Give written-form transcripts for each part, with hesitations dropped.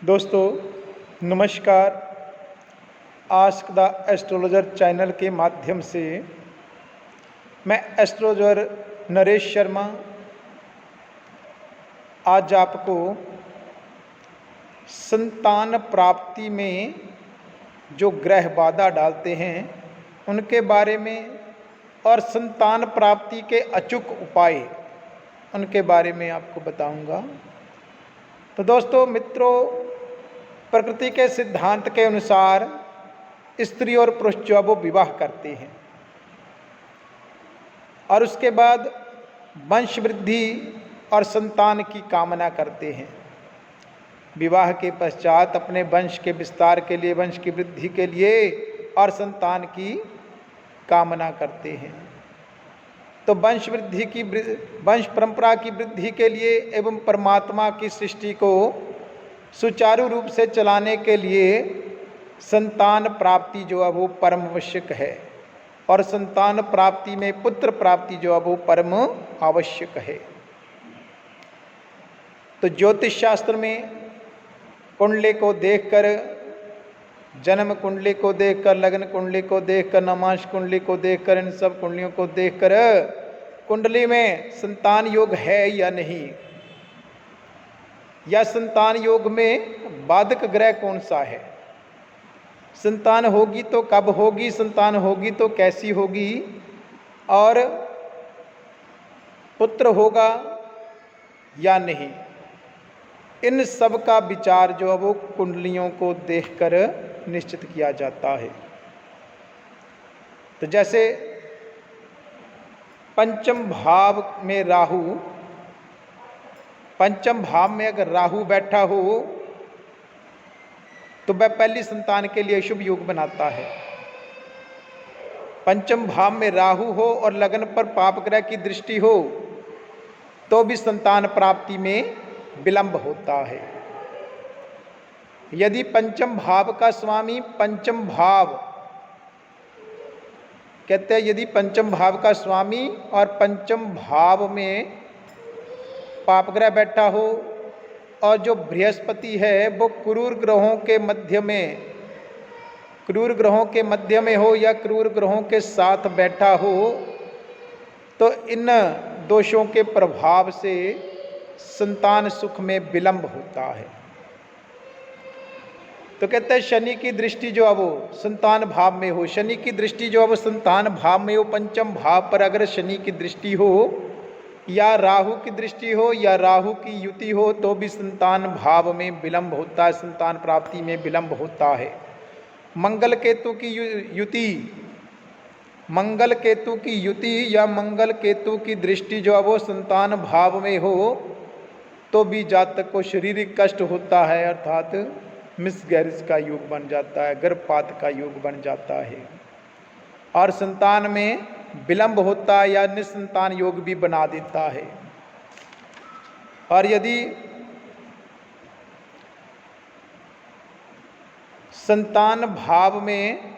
दोस्तों नमस्कार। Ask the astrologer channel के माध्यम से मैं एस्ट्रोलॉजर नरेश शर्मा आज आपको संतान प्राप्ति में जो ग्रह बाधा डालते हैं उनके बारे में और संतान प्राप्ति के अचूक उपाय उनके बारे में आपको बताऊंगा। तो दोस्तों मित्रों, प्रकृति के सिद्धांत के अनुसार स्त्री और पुरुष जो वो विवाह करते हैं और उसके बाद वंश वृद्धि और संतान की कामना करते हैं। विवाह के पश्चात अपने वंश के विस्तार के लिए, वंश की वृद्धि के लिए और संतान की कामना करते हैं। तो वंश वृद्धि की, वंश परंपरा की वृद्धि के लिए एवं परमात्मा की सृष्टि को सुचारू रूप से चलाने के लिए संतान प्राप्ति जो है वो परम आवश्यक है और संतान प्राप्ति में पुत्र प्राप्ति जो है वो परम आवश्यक है। तो ज्योतिष शास्त्र में कुंडली को देखकर, जन्म कुंडली को देखकर, लग्न कुंडली को देखकर, नमांश कुंडली को देखकर, इन सब कुंडलियों को देखकर कुंडली में संतान योग है या नहीं, या संतान योग में बाधक ग्रह कौन सा है, संतान होगी तो कब होगी, संतान होगी तो कैसी होगी, और पुत्र होगा या नहीं, इन सब का विचार जो है वो कुंडलियों को देखकर निश्चित किया जाता है। तो जैसे पंचम भाव में राहु, पंचम भाव में अगर राहु बैठा हो तो वह पहली संतान के लिए शुभ योग बनाता है। पंचम भाव में राहु हो और लग्न पर पाप ग्रह की दृष्टि हो तो भी संतान प्राप्ति में विलंब होता है। यदि पंचम भाव का स्वामी पंचम भाव, कहते हैं यदि पंचम भाव का स्वामी और पंचम भाव में पापग्रह बैठा हो और जो बृहस्पति है वो क्रूर ग्रहों के मध्य में, क्रूर ग्रहों के मध्य में हो या क्रूर ग्रहों के साथ बैठा हो, तो इन दोषों के प्रभाव से संतान सुख में विलंब होता है। तो कहते हैं शनि की दृष्टि जो है वो संतान भाव में हो, शनि की दृष्टि जो है वो संतान भाव में हो, पंचम भाव पर अगर शनि की दृष्टि हो या राहु की दृष्टि हो या राहु की युति हो तो भी संतान भाव में विलंब होता है, संतान प्राप्ति में विलंब होता है। मंगल केतु की युति, मंगल केतु की युति या मंगल केतु की दृष्टि जो है वो संतान भाव में हो तो भी जातक को शारीरिक कष्ट होता है, अर्थात मिसगैरेज का योग बन जाता है, गर्भपात का योग बन जाता है और संतान में विलंब होता है या निसंतान योग भी बना देता है। और यदि संतान भाव में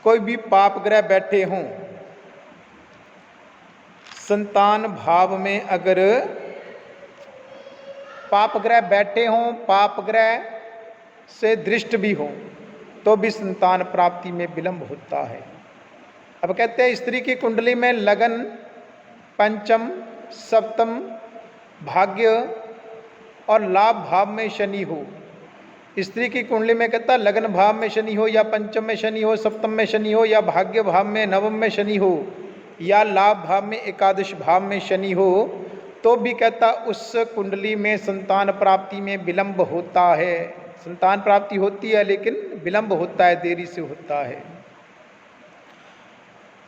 कोई भी पाप ग्रह बैठे हों, संतान भाव में अगर पाप ग्रह बैठे हों, पाप ग्रह से दृष्ट भी हों तो भी संतान प्राप्ति में विलंब होता है। अब कहते हैं स्त्री की कुंडली में लगन, पंचम, सप्तम, भाग्य और लाभ भाव में शनि हो, स्त्री की कुंडली में कहता है लगन भाव में शनि हो या पंचम में शनि हो, सप्तम में शनि हो या भाग्य भाव में नवम में शनि हो या लाभ भाव में एकादश भाव में शनि हो, तो भी कहता उस कुंडली में संतान प्राप्ति में विलंब होता है। संतान प्राप्ति होती है लेकिन विलंब होता है, देरी से होता है।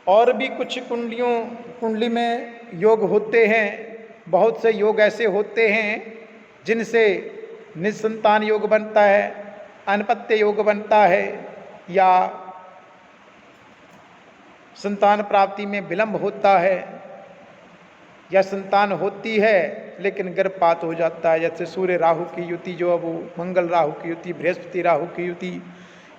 और भी कुछ कुंडली में योग होते हैं, बहुत से योग ऐसे होते हैं जिनसे निसंतान योग बनता है, अनपत्य योग बनता है या संतान प्राप्ति में विलंब होता है या संतान होती है लेकिन गर्भपात हो जाता है। जैसे सूर्य राहु की युति जो है वो, मंगल राहु की युति, बृहस्पति राहु की युति,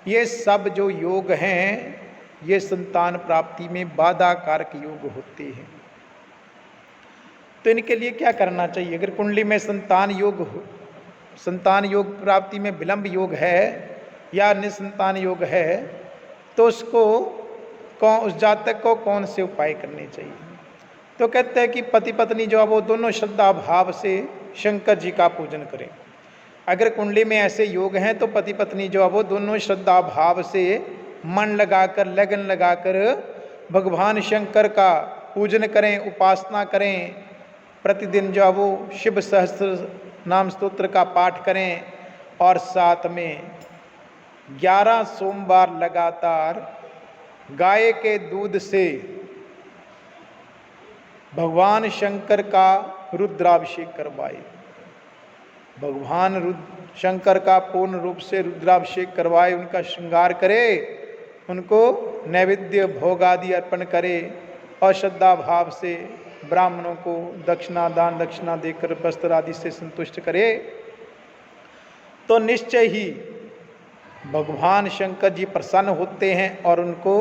ये सब जो योग हैं ये संतान प्राप्ति में बाधा कारक योग होते हैं। तो इनके लिए क्या करना चाहिए? अगर कुंडली में संतान योग संतान योग प्राप्ति में विलंब योग है या निसंतान योग है, तो उसको उस जातक को कौन से उपाय करने चाहिए? तो कहते हैं कि पति पत्नी जो है वो दोनों श्रद्धा भाव से शंकर जी का पूजन करें। अगर कुंडली में ऐसे योग हैं तो पति पत्नी जो है वो दोनों श्रद्धा भाव से मन लगाकर, लगन लगाकर भगवान शंकर का पूजन करें, उपासना करें। प्रतिदिन जो है वो शिव सहस्त्र नाम स्तोत्र का पाठ करें और साथ में 11 सोमवार लगातार गाय के दूध से भगवान शंकर का रुद्राभिषेक करवाए। भगवान शंकर का पूर्ण रूप से रुद्राभिषेक करवाए, उनका श्रृंगार करे, उनको नैवेद्य भोग आदि अर्पण करे और श्रद्धा भाव से ब्राह्मणों को दक्षिणा, दान दक्षिणा देकर वस्त्र आदि से संतुष्ट करे, तो निश्चय ही भगवान शंकर जी प्रसन्न होते हैं और उनको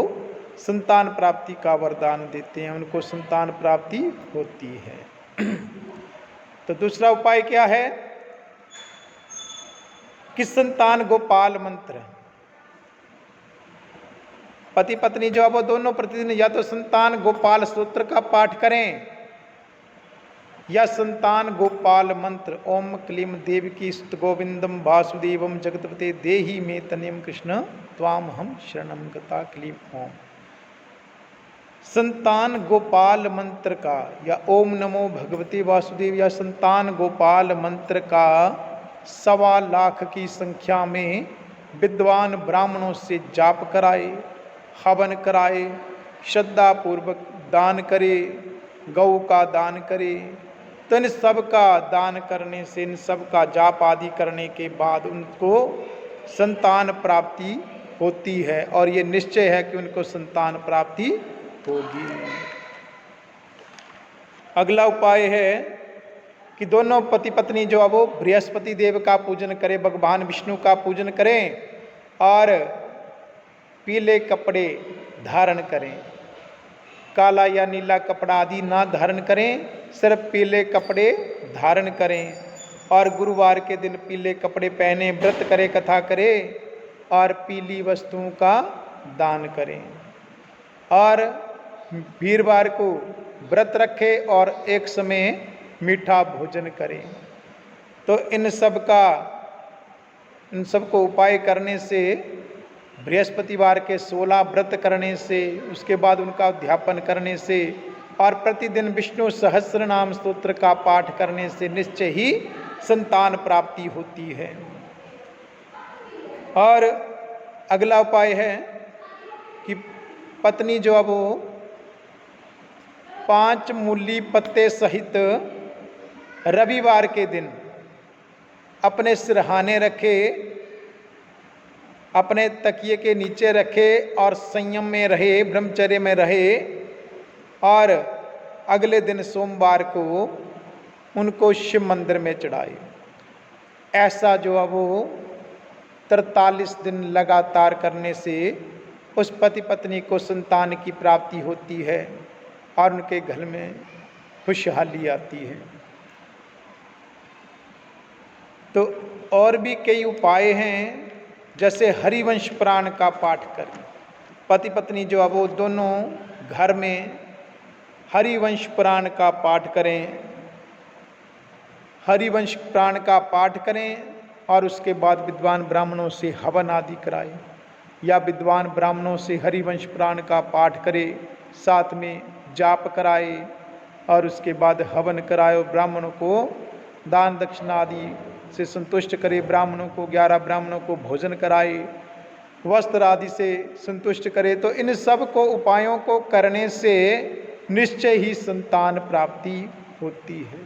संतान प्राप्ति का वरदान देते हैं, उनको संतान प्राप्ति होती है। तो दूसरा उपाय क्या है कि संतान गोपाल मंत्र। पति पत्नी जो है वो दोनों प्रतिदिन या तो संतान गोपाल स्तोत्र का पाठ करें या संतान गोपाल मंत्र ओम क्लीम देवकी स्तुत गोविंदम वासुदेवम जगतपते देहि मे तनयम कृष्ण त्वाम हम शरणम गता क्लीम ओम। संतान गोपाल मंत्र का या ओम नमो भगवते वासुदेव या संतान गोपाल मंत्र का 1.25 लाख की संख्या में विद्वान ब्राह्मणों से जाप कराए, हवन कराए, श्रद्धा पूर्वक दान करे, गौ का दान करे। तो इन सब का दान करने से, इन सब का जाप आदि करने के बाद उनको संतान प्राप्ति होती है और ये निश्चय है कि उनको संतान प्राप्ति होगी। अगला उपाय है कि दोनों पति पत्नी जो है वो बृहस्पति देव का पूजन करें, भगवान विष्णु का पूजन करें और पीले कपड़े धारण करें। काला या नीला कपड़ा आदि ना धारण करें, सिर्फ पीले कपड़े धारण करें और गुरुवार के दिन पीले कपड़े पहने, व्रत करें, कथा करें और पीली वस्तुओं का दान करें और वीरवार को व्रत रखें और एक समय मीठा भोजन करें। तो इन सब को उपाय करने से, बृहस्पतिवार के 16 व्रत करने से, उसके बाद उनका अध्यापन करने से और प्रतिदिन विष्णु सहस्त्र नाम स्तोत्र का पाठ करने से निश्चय ही संतान प्राप्ति होती है। और अगला उपाय है कि पत्नी जो अब 5 मूली पत्ते सहित रविवार के दिन अपने सिरहाने रखे, अपने तकिए के नीचे रखे और संयम में रहे, ब्रह्मचर्य में रहे और अगले दिन सोमवार को उनको शिव मंदिर में चढ़ाए। ऐसा जो है वो 43 दिन लगातार करने से उस पति पत्नी को संतान की प्राप्ति होती है और उनके घर में खुशहाली आती है। तो और भी कई उपाय हैं, जैसे हरिवंश पुराण का पाठ करें। पति पत्नी जो है वो दोनों घर में हरिवंश पुराण का पाठ करें, हरिवंश पुराण का पाठ करें और उसके बाद विद्वान ब्राह्मणों से हवन आदि कराएं या विद्वान ब्राह्मणों से हरिवंश पुराण का पाठ करें, साथ में जाप कराए और उसके बाद हवन कराए, ब्राह्मणों को दान दक्षिणा आदि से संतुष्ट करे, ब्राह्मणों को 11 ब्राह्मणों को भोजन कराए, वस्त्र आदि से संतुष्ट करे। तो इन सब को उपायों को करने से निश्चय ही संतान प्राप्ति होती है।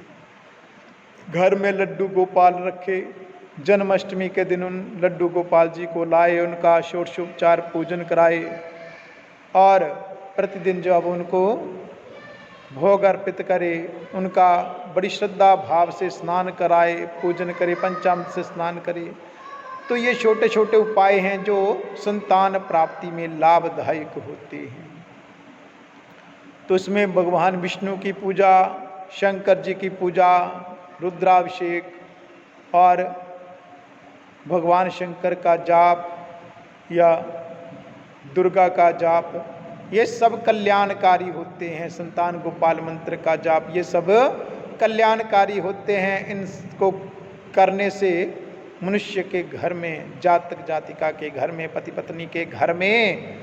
घर में लड्डू गोपाल रखे, जन्माष्टमी के दिन उन लड्डू गोपाल जी को लाए, उनका षोडशोपचार पूजन कराए और प्रतिदिन जो अब उनको भोग अर्पित करे, उनका बड़ी श्रद्धा भाव से स्नान कराए, पूजन करे, पंचामृत से स्नान करे। तो ये छोटे छोटे उपाय हैं जो संतान प्राप्ति में लाभदायक होते हैं। तो इसमें भगवान विष्णु की पूजा, शंकर जी की पूजा, रुद्राभिषेक और भगवान शंकर का जाप या दुर्गा का जाप, ये सब कल्याणकारी होते हैं। संतान गोपाल मंत्र का जाप, ये सब कल्याणकारी होते हैं। इनको करने से मनुष्य के घर में, जातक जातिका के घर में, पति पत्नी के घर में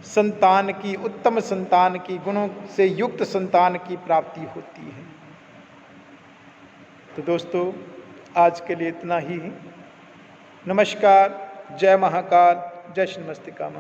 संतान की, उत्तम संतान की, गुणों से युक्त संतान की प्राप्ति होती है। तो दोस्तों, आज के लिए इतना ही। नमस्कार, जय महाकाल, जय श्री मस्तिकामा।